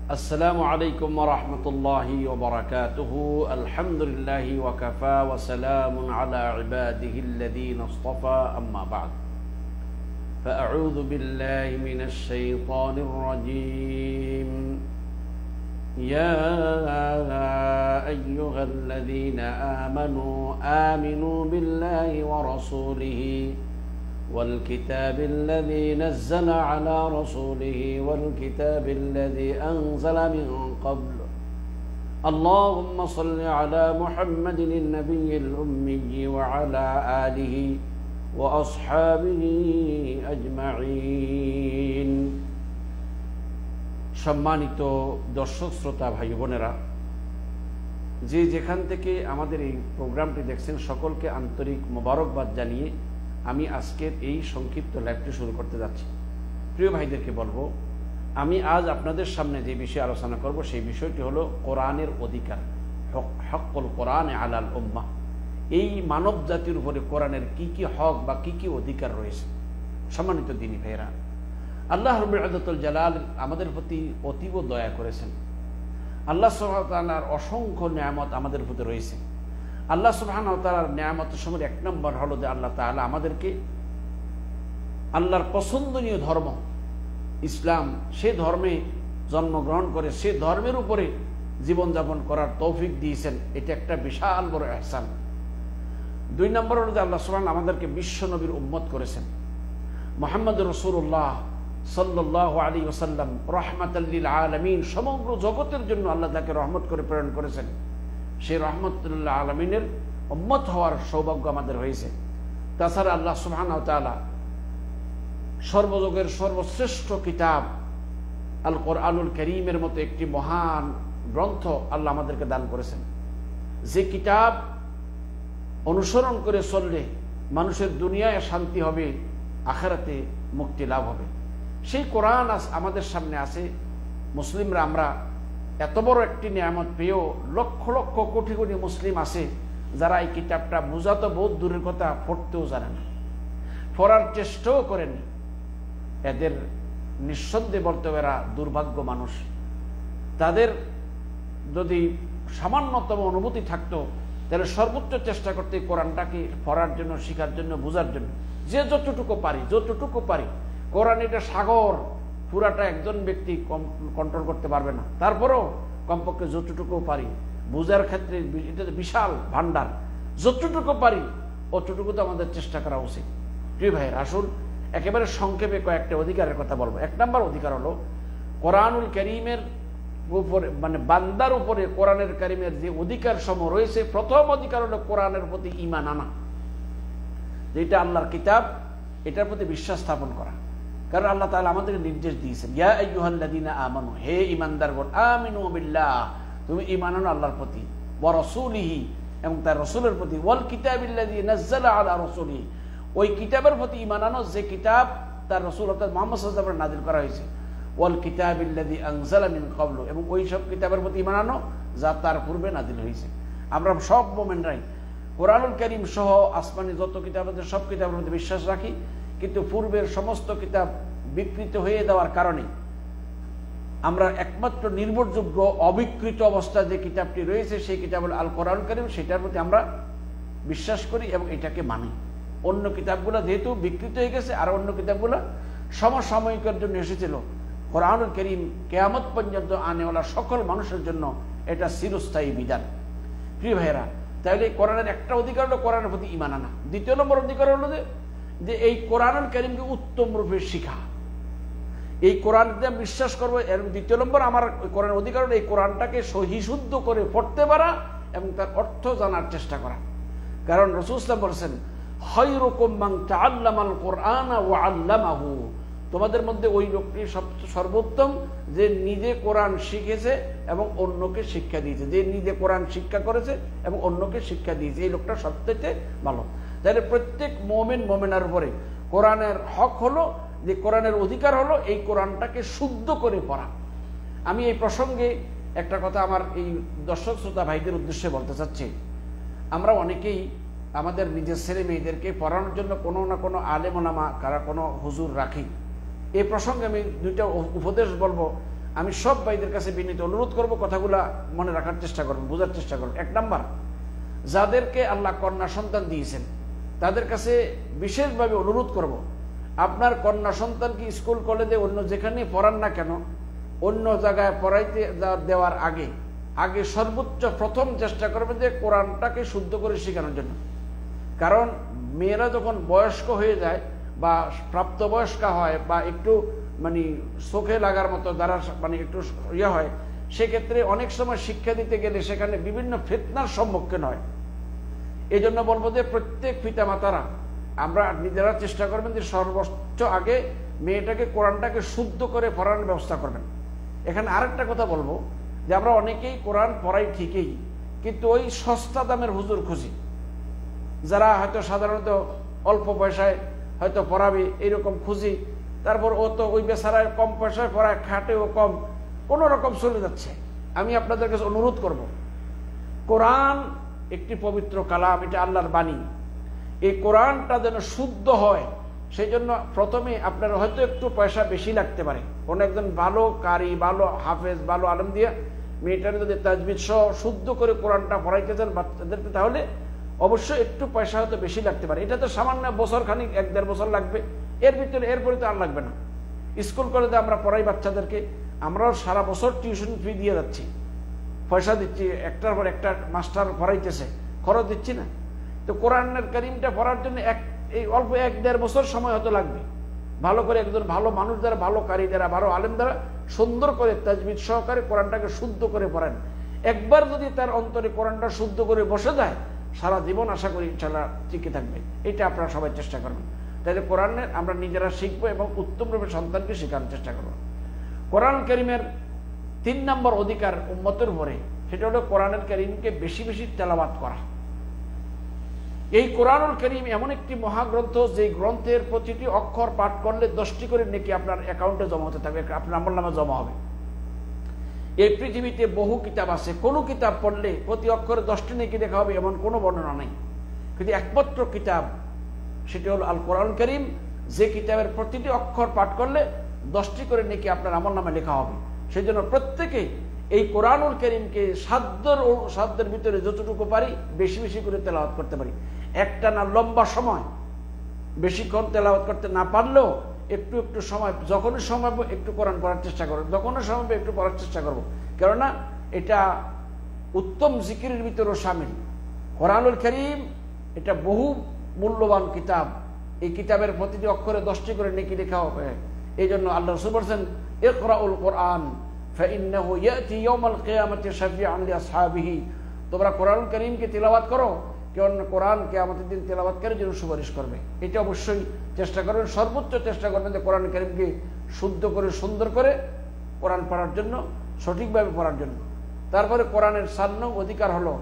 السلام عليكم ورحمة الله وبركاته. الحمد لله وكفى وسلام على عباده الذين اصطفى. أما بعد فأعوذ بالله من الشيطان الرجيم. يا أيها الذين آمنوا بالله ورسوله والكتاب الذي نزل على رسوله والكتاب الذي أنزل من قبل. اللهم صل على محمد النبي الأمي وعلى آله وأصحابه أجمعين. সম্মানিত দর্শক শ্রোতা ভাই বোনেরা, যে যেখান থেকে আমাদের এই প্রোগ্রামটি দেখছেন সকলকে আন্তরিক মোবারকবাদ জানিয়ে আমি আজকের এই সংক্ষিপ্ত লাইভটি শুরু করতে যাচ্ছি। প্রিয় ভাইদেরকে বলবো, আমি আজ আপনাদের সামনে যে বিষয়ে আলোচনা করব সেই বিষয়টি হলো কোরআনের অধিকার, হক্কুল কোরআন আলাল উম্মাহ। এই মানব জাতির উপরে কোরআনের কি কি হক বা কি কি অধিকার রয়েছে। সম্মানিত দিনী ভাইরা, আল্লাহ রাব্বুল ইজ্জতুল জালাল আমাদের প্রতি অতীব দয়া করেছেন। আল্লাহ সুবহানাহু ওয়া তাআলার অসংখ্য নিয়ামত আমাদের প্রতি রয়েছে। আল্লাহ সুবহানাহু ওয়া তাআলার নিয়ামতের সময় এক নম্বর হলো যে আল্লাহ তাআলা আমাদেরকে আল্লাহর পছন্দনীয় ধর্ম ইসলাম, সে ধর্মে জন্মগ্রহণ করে সে ধর্মের উপরে জীবনযাপন করার তৌফিক দিয়েছেন। এটা একটা বিশাল বড় ইহসান। দুই নম্বর হলো যে আল্লাহ সুবহানাহু আমাদেরকে বিশ্ব নবীর উম্মত করেছেন। মুহাম্মদ রাসূলুল্লাহ সাল্লাল্লাহু আলাইহি ওয়াসাল্লাম রাহমাতাল লিল আলামিন, সমগ্র জগতের জন্য আল্লাহ তাকে রহমত করে প্রেরণ করেছেন। সেই রহমতুল্লাহ আলমিনের উম্মত হওয়ার সৌভাগ্য আমাদের হয়েছে। তাছাড়া আল্লাহ সুবহানাহু ওয়া তাআলা সর্বযুগের সর্বশ্রেষ্ঠ কিতাব আল কোরআনুল কারীমের মতো একটি মহান গ্রন্থ আল্লাহ আমাদেরকে দান করেছেন, যে কিতাব অনুসরণ করে চললে মানুষের দুনিয়ায় শান্তি হবে, আখিরাতে মুক্তি লাভ হবে। সেই কোরআন আমাদের সামনে আছে। মুসলিমরা আমরা এত বড় একটি নিয়ামত পেয়েও লক্ষ লক্ষ কোটি কোটি মুসলিম আছে যারা এই কিতাবটা বোঝাতো বহুত দূরের কথা, পড়তেও জানে না, পড়ার চেষ্টাও করেনি। এদের নিঃসন্দেহে বলতে এরা দুর্ভাগ্য মানুষ। তাদের যদি সামান্যতম অনুভূতি থাকতো তাহলে সর্বোচ্চ চেষ্টা করতে কোরআনটাকে পড়ার জন্য, শিখার জন্য, বোঝার জন্য। যে যতটুকু পারি, কোরআন এটা সাগর, পুরাটা একজন ব্যক্তি কন্ট্রোল করতে পারবে না। তারপরও কমপক্ষে যতটুকু পারি বোঝার ক্ষেত্রে এটা বিশাল ভান্ডার, যতটুকু পারি অতটুকু তো আমাদের চেষ্টা করা উচিত। প্রিয় ভাইয়ের, আসুন একেবারে সংক্ষেপে কয়েকটা অধিকারের কথা বলবো। এক নম্বর অধিকার হলো কোরআনুল কারীমের উপরে, মানে বান্দার উপরে কোরআনের কারীমের যে অধিকার সমূহ রয়েছে, প্রথম অধিকার হলো কোরআনের প্রতি ঈমান আনা, যেটা আল্লাহর কিতাব, এটার প্রতি বিশ্বাস স্থাপন করা। কারণ আল্লাহ তাআলা আমাদেরকে নির্দেশ দিয়েছেন, ইয়া আইয়ুহাল্লাযীনা আমানু, হে ঈমানদারগণ, আমিনু বিল্লাহ, তুমি ঈমান আনো আল্লাহর প্রতি, ওয়া রাসূলিহি, এবং তার রাসূলের প্রতি, ওয়াল কিতাবিল্লাযী নাযালা আলা রাসূলিহি, ওই কিতাবের প্রতি ঈমান আনো যে কিতাব তার রাসূল অর্থাৎ মুহাম্মদ সাল্লাল্লাহু আলাইহি ওয়াসাল্লাম নাযিল করা হয়েছে, ওয়াল কিতাবিল্লাযী আনজালা মিন ক্বাবলু, এবং ওই সব কিতাবের প্রতি ঈমান আনো যা তার পূর্বে নাযিল হয়েছে। আমরা সব মুমিনরাই কোরআনুল কারীম সহ আসমানি যত কিতাব আছে সব কিতাবের প্রতি বিশ্বাস রাখি, কিন্তু পূর্বের সমস্ত কিতাব বিকৃত হয়ে দেওয়ার কারণে আমরা একমাত্র নির্ভরযোগ্য অবিকৃত অবস্থায় যে কিতাবটি রয়েছে সেই কিতাব হল আল কোরআন কারীম, সেটার প্রতি আমরা বিশ্বাস করি এবং এটাকে মানি। অন্য কিতাবগুলো যেহেতু বিকৃত হয়ে গেছে আর অন্য কিতাবগুলো সমসাময়িকের জন্য এসেছিল, কোরআনুল কারীম কিয়ামত পর্যন্ত আনেওয়ালা সকল মানুষের জন্য এটা চিরস্থায়ী বিধান। প্রিয় ভাইয়েরা, তাহলে কোরআনের একটা অধিকার হলো কোরআনের প্রতি ঈমান আনা। দ্বিতীয় নম্বর অধিকার হলো যে এই কোরআনুল কারীমকে উত্তম রূপে শিখা, এই কোরআনকে বিশ্বাস করবো। এর দ্বিতীয় নম্বর আমার কোরআনের অধিকার হলো এই কোরআনটাকে সহি শুদ্ধ করে পড়তে পারা এবং তার অর্থ জানার চেষ্টা করা। কারণ রাসূল সাল্লাল্লাহু আলাইহি ওয়াসাল্লাম বলেছেন, খায়রুকুম মান তাআল্লামাল কুরআনা ওয়া আল্লামাহু, তোমাদের মধ্যে ওই লোকটি সর্বোত্তম যে নিজে কোরআন শিখেছে এবং অন্যকে শিক্ষা দিয়েছে, যে নিজে কোরআন শিক্ষা করেছে এবং অন্যকে শিক্ষা দিয়েছে, এই লোকটা সবথেকে ভালো। তাহলে প্রত্যেক মুমিনার উপরে কোরআনের হক হলো, যে কোরআনের অধিকার হলো এই কোরআনটাকে শুদ্ধ করে পড়া। আমি এই প্রসঙ্গে একটা কথা আমার এই দর্শক শ্রোতা ভাইদের উদ্দেশ্যে বলতে চাচ্ছি। আমরা অনেকেই আমাদের নিজের ছেলে মেয়েদেরকে পড়ানোর জন্য কোনো না কোনো আলেম ওলামা, কারা কোনো হুজুর রাখি। এই প্রসঙ্গে আমি দুইটা উপদেশ বলবো। আমি সব ভাইদের কাছে বিনীত অনুরোধ করব, কথাগুলা মনে রাখার চেষ্টা করবেন, বোঝার চেষ্টা করবেন। 1 নাম্বার, যাদেরকে আল্লাহ কন্যা সন্তান দিয়েছেন তাদের কাছে বিশেষভাবে অনুরোধ করব, আপনার কন্যা সন্তানকে স্কুল কলেজে অন্য যেখানে পড়ান না কেন, অন্য জায়গায় পড়াইতে দেওয়ার আগে সর্বোচ্চ প্রথম চেষ্টা করবেন যে কোরআনটাকে শুদ্ধ করে শেখানোর জন্য। কারণ মেয়েরা যখন বয়স্ক হয়ে যায় বা প্রাপ্তবয়স্কা হয় বা একটু মানে চোখে লাগার মতো দ্বারা মানে একটু ইয়ে হয়, সেক্ষেত্রে অনেক সময় শিক্ষা দিতে গেলে সেখানে বিভিন্ন ফিতনার সম্মুখীন হয়। এই জন্য বলবো যে প্রত্যেক পিতামাতারা আমরা নিজেরা চেষ্টা করবেন যে সর্বোচ্চ আগে মেয়েটাকে কোরআনটাকে শুদ্ধ করে পড়ানোর ব্যবস্থা করবেন। এখানে আরেকটা কথা বলবো যে আমরা অনেকেই কোরআন পড়াই ঠিকই, কিন্তু ওই সস্তা দামের হুজুর খুঁজি, যারা হয়তো সাধারণত অল্প পয়সায় হয়তো পড়াবে এরকম খুঁজি, তারপর ও তো ওই বেচারায় কম পয়সায় পড়ায়, খাটেও কম, কোন রকম চলে যাচ্ছে। আমি আপনাদের কাছে অনুরোধ করব, কোরআন একটি পবিত্র কালাম, এটা আল্লাহর বাণী। এই কোরআনটা যেন শুদ্ধ হয়, সেই জন্য প্রথমে আপনার হয়তো একটু পয়সা বেশি লাগতে পারে। কোন একজন ভালো কারি, ভালো হাফেজ, ভালো আলেম দিয়ে মেয়েটার যদি তাজবিদ সহ শুদ্ধ করে কোরআনটা পড়াইতে চান বাচ্চাদেরকে, তাহলে অবশ্যই একটু পয়সা হয়তো বেশি লাগতে পারে। এটা তো সামান্য বছর খানিক, 1-1.5 বছর লাগবে, এরপরে তো আর লাগবে না। স্কুল কলেজে আমরা পড়াই বাচ্চাদেরকে, আমরাও সারা বছর টিউশন ফি দিয়ে যাচ্ছি, পয়সা দিচ্ছি, একটার পর একটা মাস্টার পড়াইতেছে, খরচ দিচ্ছি না। তো কোরআনের কারীমটা পড়ার জন্য এই অল্প 1-1.5 বছর সময় হয়তো লাগবে। ভালো করে একজন ভালো মানুষ দ্বারা, ভালো কারি দ্বারা, ভালো আলেম দ্বারা সুন্দর করে তাজবিদ সহকারে কোরআনটাকে শুদ্ধ করে পড়েন। একবার যদি তার অন্তরে কোরআনটা শুদ্ধ করে বসে যায়, সারা জীবন আশা করি ইনশাআল্লাহ টিকে থাকবে। এটা আপনারা সবাই চেষ্টা করবেন। তাহলে কোরআনের আমরা নিজেরা শিখবো এবং উত্তম রূপে সন্তানকে শেখানোর চেষ্টা করবো। কোরআন কারীমের 3 নম্বর অধিকার উম্মতের উপরে, সেটা হলো কোরআনের কারীমকে বেশি বেশি তেলাওয়াত করা। এই কোরআনুল কারীম এমন একটি মহাগ্রন্থ, যে গ্রন্থের প্রতিটি অক্ষর পাঠ করলে 10টি করে নেকি আপনার অ্যাকাউন্টে জমা হতে থাকবে, আপনার আমলনামে জমা হবে। এই পৃথিবীতে বহু কিতাব আছে, কোন কিতাব পড়লে প্রতি অক্ষরে 10টি নেকি লেখা হবে এমন কোনো বর্ণনা নেই, কিন্তু একমাত্র কিতাব সেটি হলো আল কোরআন কারীম, যে কিতাবের প্রতিটি অক্ষর পাঠ করলে 10টি করে নেকি আপনার আমলনামে লেখা হবে। সেই জন্য প্রত্যেকেই এই কোরআনুল কারীমকে সাধ্যের ভিতরে যতটুকু পারি বেশি বেশি করে তেলাওয়াত করতে পারি। একটা না লম্বা সময় বেশিক্ষণ তেলাওয়াত করতে না পারলেও একটু একটু সময়, যখনই সময় একটু কোরআন পড়ার চেষ্টা করবো, যখনই সময় একটু পড়ার চেষ্টা করবো। কেননা এটা উত্তম জিকিরের ভিতরেও শামিল। কোরআনুল কারীম এটা বহু মূল্যবান কিতাব, এই কিতাবের প্রতিটি অক্ষরে 10টি করে নেকি লেখা হবে। এই জন্য আল্লাহ রাসূল বলেছেন, ইকরাউল কোরআন ফাইন্নাহু ইয়াতি ইয়াউমাল কিয়ামাতি শাফিআন লিআসহাবিহি, তোমরা কোরআনুল কারীমকে তিলাওয়াত করো, কারণ কোরআন কিয়ামতের দিন তেলাওয়াতকারীর জন্য সুপারিশ করবে। এটা অবশ্যই চেষ্টা করবেন, সর্বোচ্চ চেষ্টা করবেন যে কোরআন কারীমকে শুদ্ধ করে সুন্দর করে কোরআন পড়ার জন্য, সঠিকভাবে পড়ার জন্য। তারপরে কোরআনের 4 নং অধিকার হলো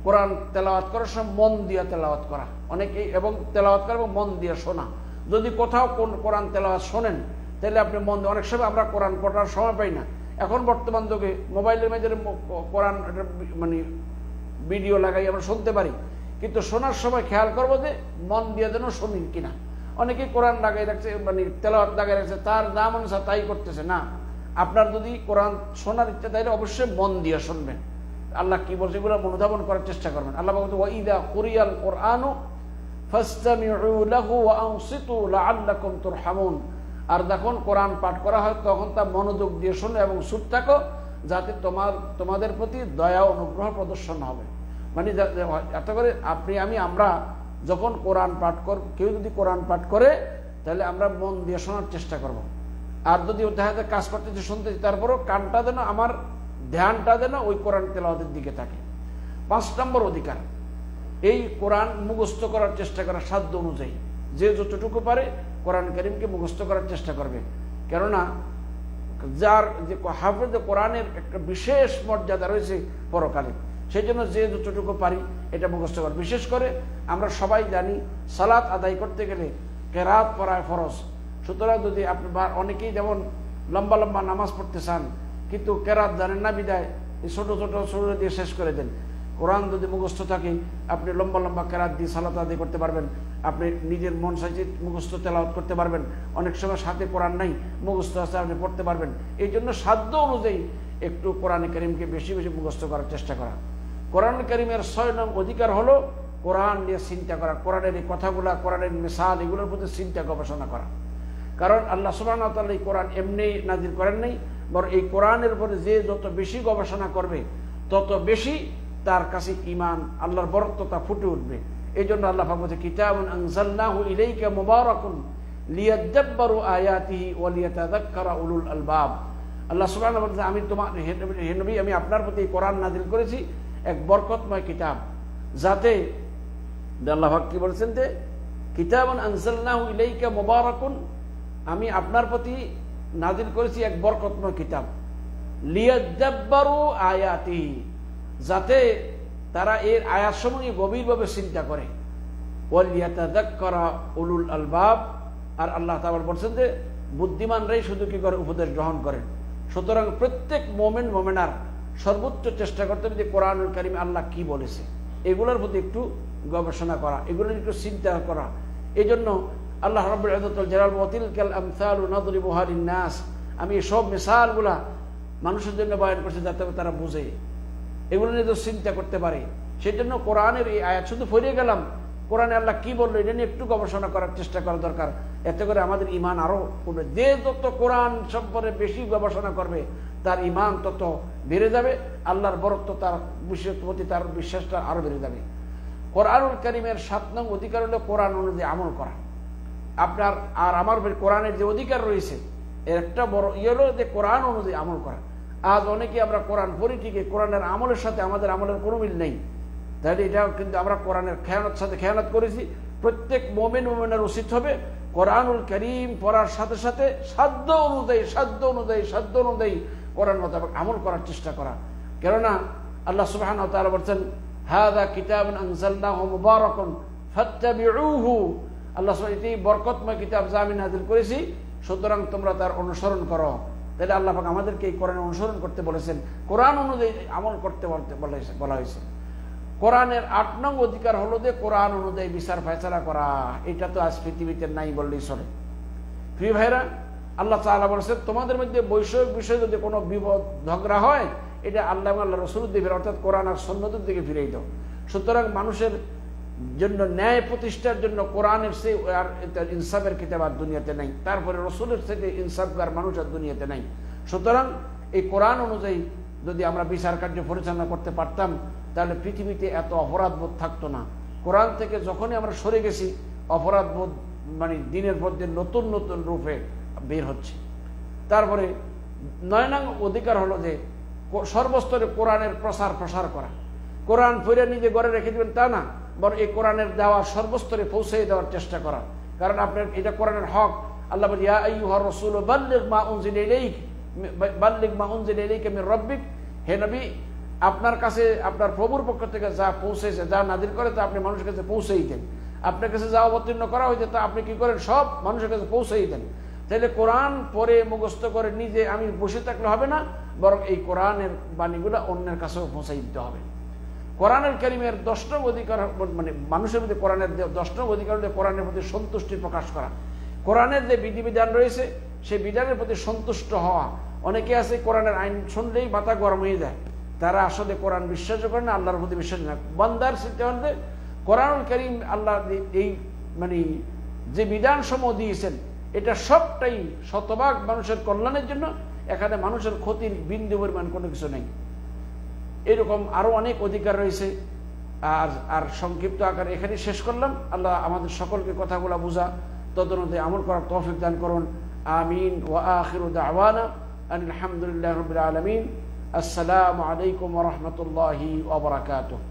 কোরআন তেলাওয়াত করার সময় মন দিয়ে তেলাওয়াত করা। অনেকেই এবং তেলাওয়াত করা এবং মন দিয়ে শোনা। যদি কোথাও কোন কোরআন তেলাওয়াত শোনেন, তাহলে আপনি মন দিয়ে, অনেক সময় আমরা কোরআন পড়ার সময় পাই না। এখন বর্তমান যুগে মোবাইলের মাধ্যমে কোরআন মানে ভিডিও লাগাই আমরা শুনতে পারি, কিন্তু শোনার সময় খেয়াল করবো যে মন দিয়ে যেন শুনি কিনা। অনেকেই কোরআন লাগাই রাখছে, মানে তেলাওয়াত লাগাই রাখছে, তার যা মনে হয় তাই করতেছে না। আপনার যদি কোরআন শোনার ইচ্ছা, তাহলে অবশ্যই মন দিয়ে শুনবেন। আল্লাহ কি বলছে এগুলো অনুধাবন করার চেষ্টা করবেন। আল্লাহ বলছে, ওয়াইদা কুরিয়াল কোরআনু ফাসতামিউ লাহু ওয়া আনসিতু লাআল্লাকুম তুরহামুন। আর যখন কোরআন পাঠ করা হয় তখন তা মনোযোগ দিয়ে শোনো এবং চুপ থাকো, যাতে তোমাদের প্রতি দয়া অনুগ্রহ প্রদর্শন হবে। মানে এত করে আমরা যখন কোরআন পাঠ কেউ যদি কোরআন পাঠ করে, তাহলে আমরা মন দিয়ে শোনার চেষ্টা করব। আর যদি দেখা যায় কাজ করতেছি, শুনতেছি, তারপরও কানটা যেন, আমার ধ্যানটা যেন ওই কোরআন তেলাওয়াতের দিকে থাকে। 5 নম্বর অধিকার, এই কোরআন মুখস্থ করার চেষ্টা করা সাধ্য অনুযায়ী। যে যতটুকু পারে কোরআন কারীমকে মুখস্থ করার চেষ্টা করবে। কেননা যার যে হাফেজ কোরআনের একটা বিশেষ মর্যাদা রয়েছে পরকালে, সেই জন্য যে যতটুকু পারি এটা মুখস্থ করা। বিশেষ করে আমরা সবাই জানি সালাত আদায় করতে গেলে কেরাত পড়ায় ফরজ। সুতরাং যদি আপনি অনেকেই যেমন লম্বা লম্বা নামাজ পড়তে চান, কিন্তু কেরাত জানেন না বিদায় ছোট ছোট সুরা দিয়ে শেষ করে দেন। কোরআন যদি মুখস্থ থাকে, আপনি লম্বা লম্বা কেরাত দিয়ে সালাত আদায় করতে পারবেন। আপনি নিজের মন চাইছে মুখস্থ তেলাওয়াত করতে পারবেন, অনেক সময় সাথে কোরআন নাই মুখস্থ আছে আপনি পড়তে পারবেন। এই জন্য সাধ্য অনুযায়ী একটু কোরআন কারীমকে বেশি বেশি মুখস্থ করার চেষ্টা করা। কোরআন কারীমের 6 নং অধিকার হলো কোরআন নিয়ে চিন্তা করা, কোরআনের এই কথাগুলা, কোরআনের মিসাল, এগুলোর প্রতি চিন্তা গবেষণা করা। কারণ আল্লাহ সুবহানাহু ওয়া তাআলা এই কোরআন এমনি নাজিল করেন নাই, বরং এই কোরআনের উপরে যে যত বেশি গবেষণা করবে তত বেশি তার কাছে ঈমান, আল্লাহর বরকতটা ফুটে উঠবে। এই জন্য আল্লাহ পাক বলেছে কিতাবুন আনজালনাহু ইলাইকা মুবারাকুন লিয়াদাব্বারু আয়াতিহি ওয়া লিয়াতাযাক্কারা উলুল আলবাব। আল্লাহ সুবহানাহু ওয়া তাআলা আমি তোমার হে নবী আমি আপনার প্রতি কোরআন নাজিল করেছি এক বরকতময় কিতাব, যাতে আল্লাহ পাক কি বলেছেন যে কিতাবুন আনজালনাহু ইলাইকা মুবারাকুন, আমি আপনার প্রতি নাজিল করেছি এক বরকতময় কিতাব, লিয়াদাব্বারু আয়াতিহি, যাতে তারা এর আয়াতসমূহ গভীরভাবে চিন্তা করে, ওয়া লিয়াতাযাক্কারা উলুল আলবাব, আর আল্লাহ তাআলা বলেছেন যে বুদ্ধিমানরাই শুধু কি করে উপদেশ গ্রহণ করেন। সুতরাং প্রত্যেক মুমিন মুমিনার সর্বোচ্চ চেষ্টা করতে হবে যে কোরআনুল কারীমে আল্লাহ কি বলেছে এগুলোর প্রতি একটু গবেষণা করা, এগুলোর একটু চিন্তা করা। এই জন্য আল্লাহ রাব্বুল ইজ্জতুল জালাল ওয়াতিলকাল আমসালু নাদরিবুহা লিন-নাস, আমি এই সব মিসালগুলা মানুষের জন্য বয়ান করছি যাতে তারা বুঝে, এগুলো নিয়ে তো চিন্তা করতে পারে। সেই জন্য কোরআনের এই আয়াত শুধু পড়ে গেলাম, কোরআনে আল্লাহ কি বললো এটা নিয়ে একটু গবেষণা করার চেষ্টা করা দরকার। এতে করে আমাদের ঈমান আরো উঠবে। যে যত কোরআন সম্পর্কে বেশি গবেষণা করবে তার ঈমান তত বেড়ে যাবে, আল্লাহর বরকত তার প্রতি তার বিশ্বাসটা আরো বেড়ে যাবে। কোরআনুল কারীমের 7 নং অধিকার হলো কোরআন অনুযায়ী আমল করা। আপনার আর আমার কোরআনের যে অধিকার রয়েছে এর একটা বড় হলো যে কোরআন অনুযায়ী আমল করা। আজ অনেকে আমরা কোরআন পড়ি ঠিকই, কোরআনের আমলের সাথে আমাদের আমলের কোনো মিল নেই, তাহলে এটাও কিন্তু আমরা কোরআনের খেয়ানত সাথে খেয়ানত করেছি। প্রত্যেক মুমিন মুমিনের উচিত হবে কোরআনুল কারীম পড়ার সাথে সাথে সাধ্য অনুযায়ী কোরআন মোতাবেক আমল করার চেষ্টা করা। কেননা আল্লাহ সুবহানাহু ওয়া তাআলা বলেন হাযা কিতাবুন আনজালনাহু মুবারাকুন ফাত্তাবিউহু, আল্লাহ এটি বরকতময় কিতাব যা আমি নাযিল করেছি, সুতরাং তোমরা তার অনুসরণ করো। তাহলে আল্লাহ পাক আমাদেরকে এই কোরআন অনুসরণ করতে বলেছেন, কোরআন অনুযায়ী আমল করতে বলা হয়েছে। কোরআনের 8 নং অধিকার হলো যে কোরআন অনুযায়ী বিচার ফয়সালা করা। এটা তো আজ পৃথিবীতে নাই বললেই চলে। প্রিয় ভাইরা, আল্লাহ তাআলা বলেছেন তোমাদের মধ্যে বৈষয়িক বিষয়ে যদি কোনো বিপদ ঝগড়া হয় এটা আল্লাহ আল্লাহ রাসূলের দিকে, অর্থাৎ কোরআন আর সুন্নতের দিকে ফিরিয়ে দাও। সুতরাং মানুষের জন্য ন্যায় প্রতিষ্ঠার জন্য কোরআনের চেয়ে আর ইনসাফের কিতাব আর দুনিয়াতে নাই, তারপরে রাসূলের থেকে ইনসাফগার মানুষ আর দুনিয়াতে নাই। সুতরাং এই কোরআন অনুযায়ী যদি আমরা বিচার কার্য পরিচালনা করতে পারতাম তাহলে পৃথিবীতে এত অপরাধবোধ থাকতো না। কোরআন থেকে যখনই আমরা সরে গেছি অপরাধবোধ মানে দিনের পর দিন নতুন নতুন রূপে বের হচ্ছে। তারপরে 9 নং অধিকার হলো যে সর্বস্তরে কোরআনের প্রসার করা। কোরআন পড়ে নিজে ঘরে রেখে দিবেন তা না, বরং এই কোরআনের দেওয়া সর্বস্তরে পৌঁছে দেওয়ার চেষ্টা করা। কারণ আপনার এটা কোরআনের হক। আল্লাহ বলে ইয়া আইয়ুহার রাসূল বাল্লিগ মা উনজিলা ইলাইকা মির রাব্বিক, হে নবী আপনার কাছে আপনার প্রভুর পক্ষ থেকে যা পৌঁছেছে, যা নাযিল করে তা আপনি মানুষের কাছে পৌঁছেই দেন। আপনার কাছে যা অবতীর্ণ করা হয়েছে তা আপনি কি করেন, সব মানুষের কাছে পৌঁছেই দেন। তাহলে কোরআন পড়ে মুখস্থ করে নিজে আমি বসে থাকলে হবে না, বরং এই কোরআনের বাণীগুলো অন্যের কাছেও পৌঁছাই দিতে হবে। কোরআনুল কারীমের 10 নং অধিকার মানে মানুষের মধ্যে কোরআনের 10 নং অধিকার হলে কোরআনের প্রতি সন্তুষ্টি প্রকাশ করা। কোরআনের যে বিধিবিধান রয়েছে সেই বিধানের প্রতি সন্তুষ্ট হওয়া। অনেকে আছে কোরআনের আইন শুনলেই মাথা গরম হয়ে যায়, তারা আসলে কোরআন বিশ্বাস করে না, আল্লাহর প্রতি বিশ্বাস না। বান্দার চিন্তা করলে কোরআনুল কারীম আল্লাহ এই মানে যে বিধান সমূহ দিয়েছেন এটা সবটাই শতভাগ মানুষের কল্যাণের জন্য, এখানে মানুষের ক্ষতির বিন্দু পরিমাণ কোনো কিছু নেই। এরকম আরো অনেক অধিকার রয়েছে। আর সংক্ষিপ্ত আকারে এখানে শেষ করলাম। আল্লাহ আমাদের সকলকে কথাগুলো বুঝা তদনুযায়ী আমল করার তৌফিক দান করুন। আমিন। ওয়া আখিরু দাওয়ানা আলহামদুলিল্লাহি রাব্বিল আলামিন। আসসালামু আলাইকুম ওয়া রাহমাতুল্লাহি ওয়া বারাকাতুহু।